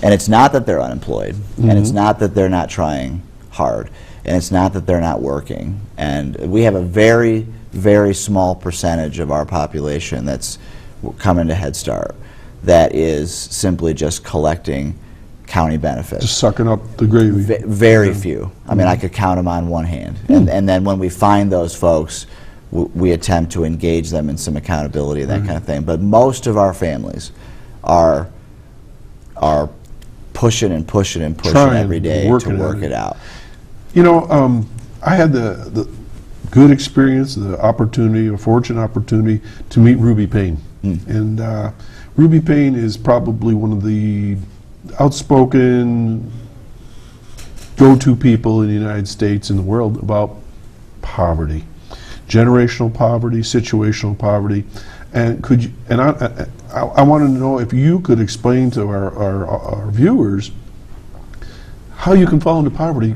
and it's not that they're unemployed, and it's not that they're not trying hard, and it's not that they're not working. And we have a very, very small percentage of our population that's coming to Head Start that is simply just collecting county benefits. Just sucking up the gravy. Very few. I mean, I could count them on one hand. And then when we find those folks, we attempt to engage them in some accountability, that kind of thing. But most of our families are pushing and pushing and pushing every day to work it out. I had the good experience, a fortunate opportunity to meet Ruby Payne. And Ruby Payne is probably one of the outspoken go-to people in the United States and the world about poverty, generational poverty, situational poverty. And I want to know if you could explain to our viewers how you can fall into poverty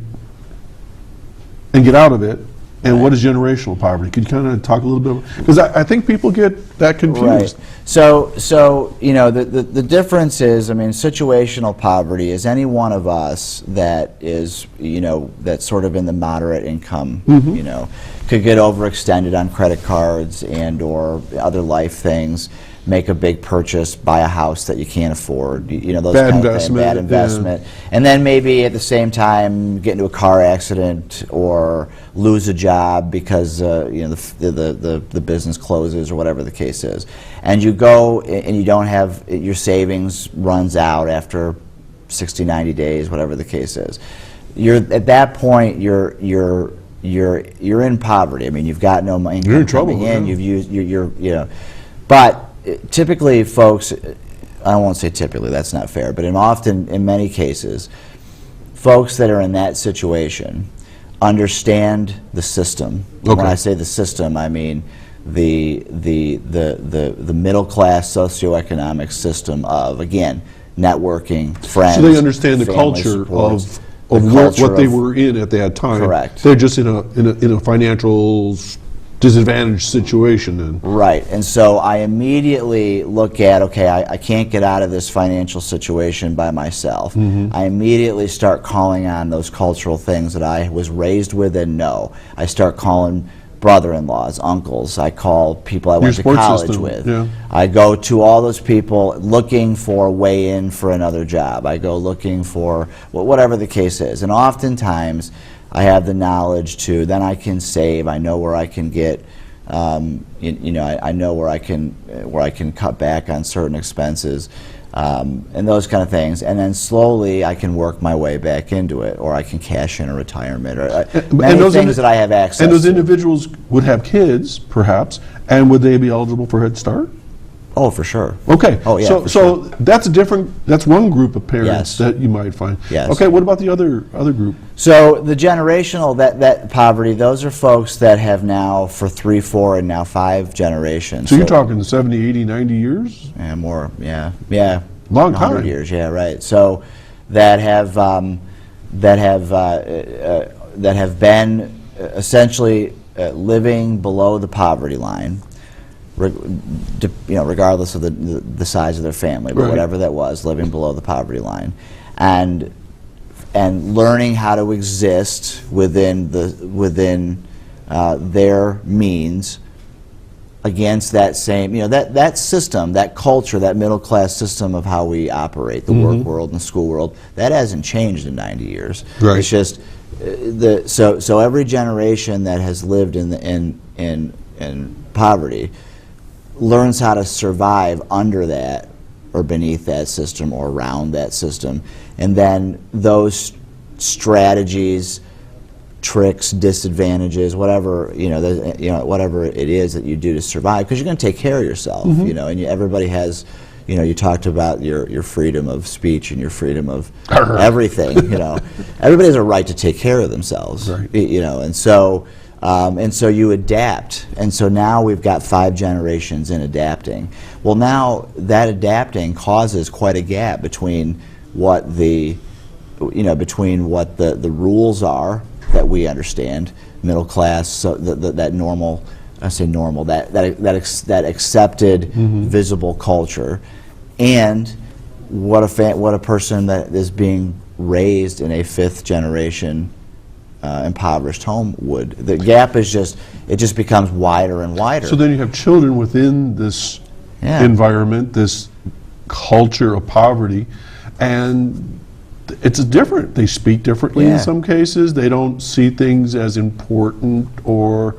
and get out of it, and what is generational poverty? Could you kind of talk a little bit, because I think people get that confused. Right. So you know, the difference is, I mean, situational poverty is any one of us that is, you know, that's sort of in the moderate income, you know, could get overextended on credit cards and or other life things, make a big purchase, buy a house that you can't afford, you know, those Bad kind of investment, things, bad investment, and then maybe at the same time get into a car accident or lose a job because you know, the business closes or whatever the case is, and you go and you don't have, your savings runs out after 60, 90 days, whatever the case is. You're at that point, you're in poverty. I mean, you've got no income You're in trouble, coming in. yeah. You've used, you know, but typically, folks, I won't say typically, that's not fair, but in many cases, folks that are in that situation understand the system. Okay. When I say the system, I mean the middle class socioeconomic system of, again, networking, friends. So they understand the family culture supports, of the what culture they of- were in at that time. Correct. They're just in a financial disadvantaged situation then. Right, and so I immediately look at, okay, I can't get out of this financial situation by myself. I immediately start calling on those cultural things that I was raised with and know. I start calling brother-in-laws, uncles. I call people I went to support college system, with. yeah. I go to all those people looking for a way in for another job. I go looking for whatever the case is, and oftentimes I have the knowledge to, then I can save. I know where I can get, you know, I know where I can cut back on certain expenses, and those kind of things. And then slowly I can work my way back into it, or I can cash in a retirement, or many things that I have access to. And those individuals would have kids, perhaps, and would they be eligible for Head Start? Oh, for sure. Okay. Oh, yeah, So, for so that's one group of parents Yes. that you might find. Yes. Okay. What about the other group? So the generational, that poverty, those are folks that have now for 3, 4, and now 5 generations. So you're talking 70, 80, 90 years? Yeah, more, yeah. Long 100 time. years, yeah, right. So that have been essentially living below the poverty line, you know, regardless of the size of their family, but Right. whatever that was, living below the poverty line, and learning how to exist within their means against that same, you know, that system, that culture, that middle class system of how we operate, the work world and the school world, that hasn't changed in 90 years. Right. It's just so every generation that has lived in poverty learns how to survive under that or beneath that system or around that system, and then those strategies, tricks, disadvantages, whatever, you know, whatever it is that you do to survive, because you're going to take care of yourself, you know, and everybody has, you know, you talked about your freedom of speech and your freedom of everything, you know, everybody has a right to take care of themselves, Right. you know, and so you adapt, and so now we've got 5 generations in adapting. Well, now that adapting causes quite a gap between what the rules are that we understand, middle class, so that normal, I say normal, that accepted, visible culture, and what a person that is being raised in a 5th generation impoverished home would. The gap is it just becomes wider and wider. So then you have children within this Yeah. environment, this culture of poverty, and it's different. They speak differently in Yeah. some cases. They don't see things as important, or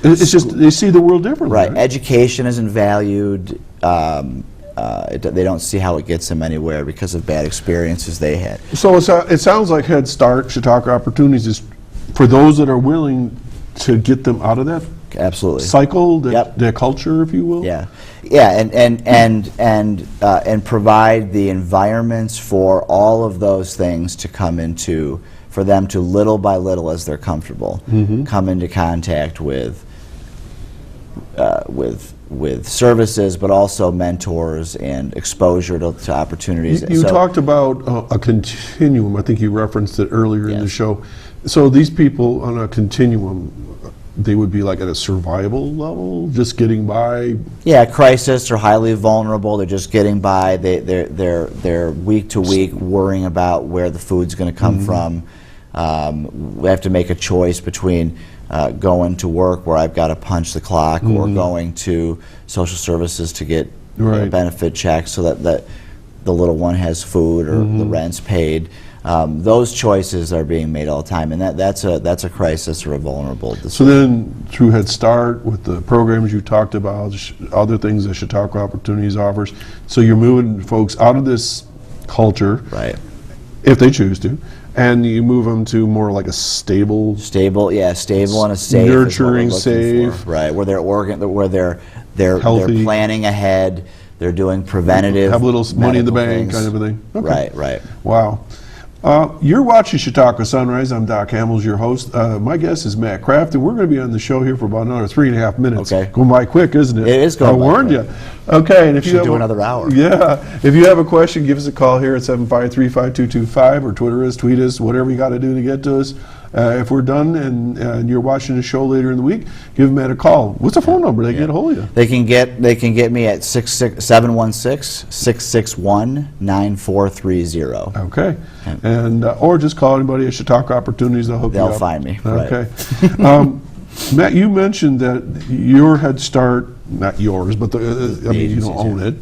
it's just they see the world differently. Right. Education isn't valued. They don't see how it gets them anywhere because of bad experiences they had. So it sounds like Head Start, Chautauqua Opportunities is for those that are willing to get them out of that Absolutely. cycle, Yep. that culture, if you will. Yeah, and provide the environments for all of those things to come into, for them to little by little, as they're comfortable, come into contact with with services, but also mentors and exposure to opportunities. You So- talked about a continuum. I think you referenced it earlier in the Yes. show. So these people on a continuum, they would be like at a survival level, just getting by. Yeah, crisis or highly vulnerable. They're just getting by. They're week to week worrying about where the food's going to come from. We have to make a choice between going to work where I've got to punch the clock, or going to social services to get Right. benefit checks so that the little one has food or the rent's paid. Those choices are being made all the time, and that's a crisis or a vulnerable decision. So then, through Head Start, with the programs you talked about, other things that Chautauqua Opportunities offers, so you're moving folks out of this culture, Right. if they choose to, and you move them to more like a stable. Stable and a safe. is what we're Nurturing, looking safe. for, right? Where they're Healthy. planning ahead. They're doing preventative. Have a little money in the medical bank, things. kind of a thing. Okay. Right, right. Wow. You're watching Chautauqua Sunrise. I'm Doc Hamels, your host. My guest is Matt Kraft, and we're going to be on the show here for about another 3.5 minutes. Okay. Going by quick, isn't it? It is going I by warned quick. you. Okay, and if you Should have do another hour. Yeah, if you have a question, give us a call here at 753-5225, or Twitter us, tweet us, whatever you got to do to get to us. If we're done and you're watching the show later in the week, give Matt a call. What's the phone number? They can get a hold of you. They can get me at 716-661-9430. Okay, and or just call anybody at Chautauqua Opportunities. They'll hook you They'll up. find me, right. Okay. Matt, you mentioned that your Head Start, not yours, but I mean, you don't own it.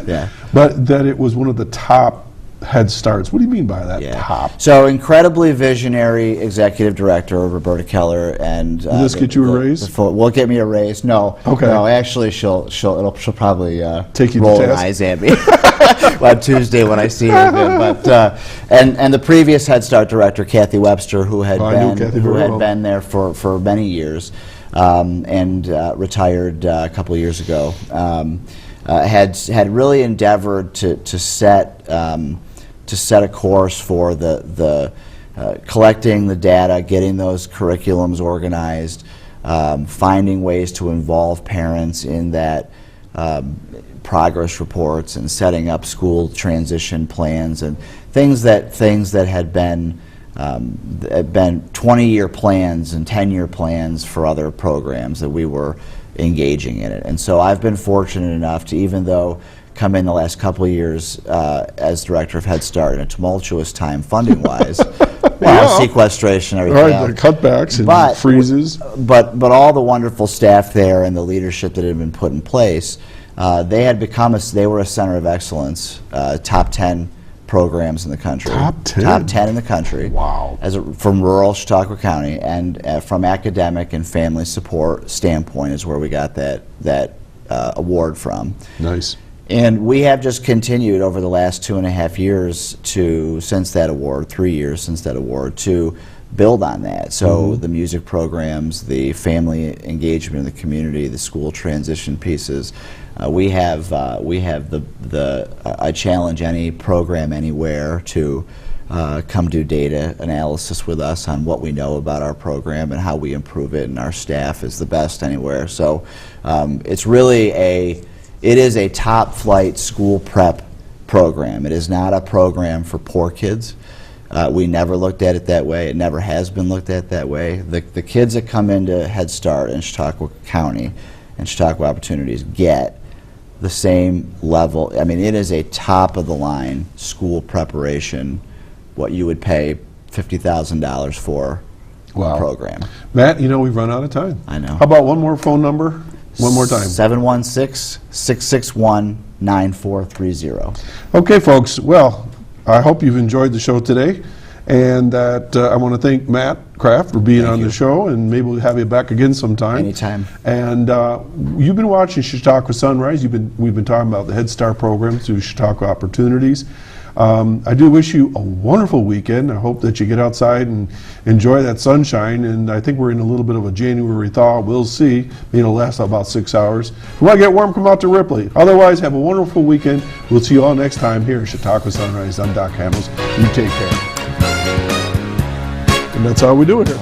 Yeah. But that it was one of the top Head Starts. What do you mean by that? Yeah. Top. So incredibly visionary executive director Roberta Keller, and Will this get you a raise? Will get me a raise? No. Okay. No, actually, she'll probably Take you to roll her task? eyes at me on Tuesday when I see her again. But and the previous Head Start director, Kathy Webster, who had I know Kathy very well. been there for many years, and retired a couple of years ago, had really endeavored to set a course for the collecting the data, getting those curriculums organized, finding ways to involve parents in that progress reports, and setting up school transition plans, and things that had been 20-year plans and 10-year plans for other programs that we were engaging in it. And so I've been fortunate enough to, even though come in the last couple of years as director of Head Start in a tumultuous time funding-wise, sequestration, everything Right, the else. cutbacks and freezes. But all the wonderful staff there and the leadership that had been put in place, they were a center of excellence, top 10 programs in the country. Top 10? Top 10 in the country. Wow. From rural Chautauqua County, and from academic and family support standpoint is where we got that award from. Nice. And we have just continued over the last 2.5 years since that award, 3 years since that award, to build on that. So the music programs, the family engagement in the community, the school transition pieces. We have I challenge any program anywhere to come do data analysis with us on what we know about our program and how we improve it, and our staff is the best anywhere. So it's really it is a top flight school prep program. It is not a program for poor kids. We never looked at it that way. It never has been looked at that way. The kids that come into Head Start in Chautauqua County and Chautauqua Opportunities get the same level. I mean, it is a top of the line school preparation, what you would pay $50,000 for a program. Matt, we've run out of time. I know. How about one more phone number? One more time. 716-661-9430. Okay, folks. Well, I hope you've enjoyed the show today, and that I want to thank Matt Kraft for being on the show, and maybe we'll have you back again sometime. Anytime. And you've been watching Chautauqua Sunrise. We've been talking about the Head Start program through Chautauqua Opportunities. I do wish you a wonderful weekend. I hope that you get outside and enjoy that sunshine. And I think we're in a little bit of a January thaw. We'll see. It'll last about 6 hours. If you want to get warm, come out to Ripley. Otherwise, have a wonderful weekend. We'll see you all next time here at Chautauqua Sunrise. I'm Doc Hamels. You take care. And that's how we do it here.